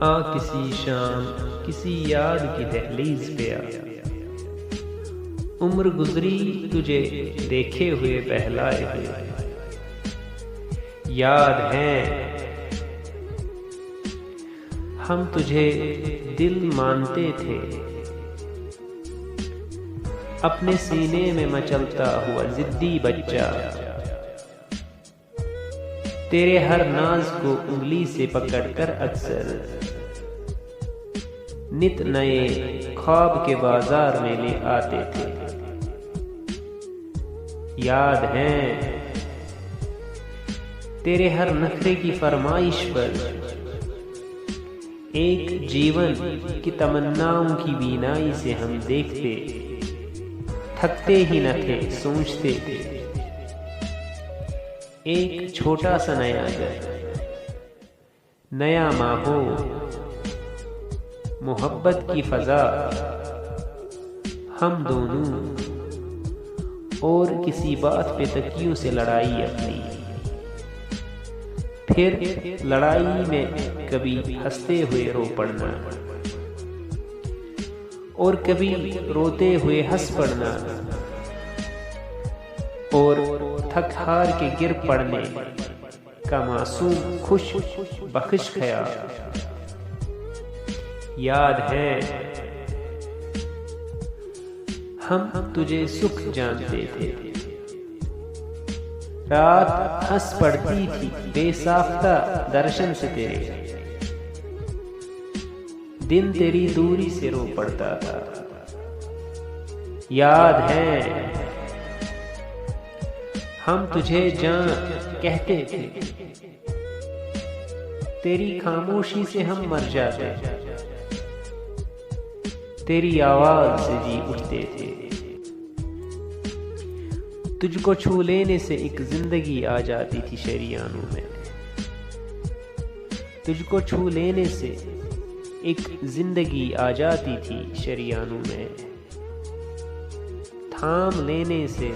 آ کسی شام کسی یاد کی دہلیز پہ آ، عمر گزری تجھے دیکھے ہوئے بہلائے ہوئے، یاد ہیں ہم تجھے دل مانتے تھے، اپنے سینے میں مچلتا ہوا ضدی بچہ، تیرے ہر ناز کو انگلی سے پکڑ کر اکثر نت نئے خواب کے بازار میں لے آتے تھے، یاد ہیں تیرے ہر نخرے کی فرمائش پر ایک جیون کی تمناؤں کی بینائی سے ہم دیکھتے، تھکتے ہی نہ تھے سوچتے تھے، ایک چھوٹا سا نیا گھر، نیا ماحول، محبت کی فضا، ہم دونوں، اور کسی بات پہ تکیوں سے لڑائی اپنی، پھر لڑائی میں کبھی ہنستے ہوئے رو پڑنا اور کبھی روتے ہوئے ہنس پڑنا، اور تھک ہار کے گر پڑنے کا معصوم خوش بخش خیال، یاد ہے ہم تجھے سکھ جانتے تھے، رات ہنس پڑتی تھی بے ساختہ درشن سے تیرے، دن تیری دوری سے رو پڑتا تھا، یاد ہے ہم تجھے جان کہتے تھے، تیری خاموشی سے ہم مر جاتے، تیری آواز سے جی اٹھتے تھے، تجھ کو چھو لینے سے ایک زندگی آ جاتی تھی شریانوں میں، تجھ کو چھو لینے سے ایک زندگی آ جاتی تھی شریانوں میں، تھام لینے سے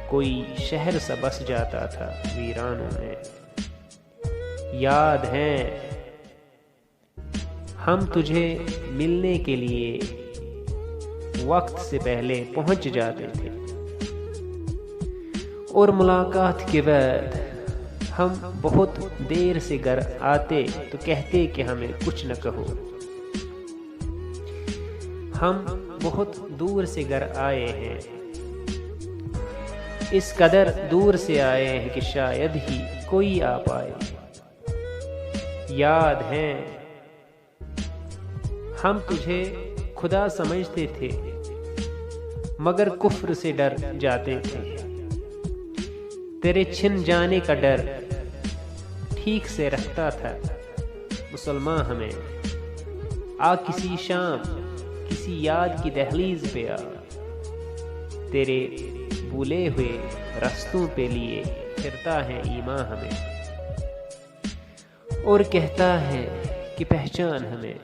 کوئی شہر سا بس جاتا تھا ویرانوں میں، یاد ہیں ہم تجھے ملنے کے لیے وقت سے پہلے پہنچ جاتے تھے، اور ملاقات کے بعد ہم بہت دیر سے گھر آتے تو کہتے کہ ہمیں کچھ نہ کہو، ہم بہت دور سے گھر آئے ہیں، اس قدر دور سے آئے ہیں کہ شاید ہی کوئی آ پائے، یاد ہیں ہم تجھے خدا سمجھتے تھے مگر کفر سے ڈر جاتے تھے، تیرے چھن جانے کا ڈر ٹھیک سے رکھتا تھا مسلمان ہمیں، آ کسی شام کسی یاد کی دہلیز پہ آ، تیرے بھولے ہوئے رستوں پہ لیے پھرتا ہے ایمان ہمیں، اور کہتا ہے کہ پہچان ہمیں،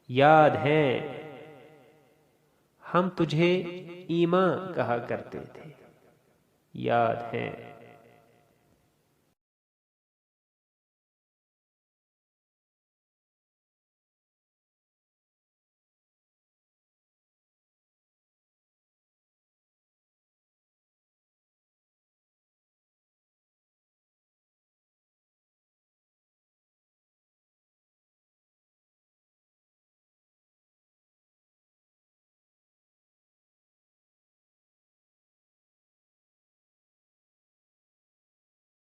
یاد ہے ہم تجھے ایمان کہا کرتے تھے، یاد ہے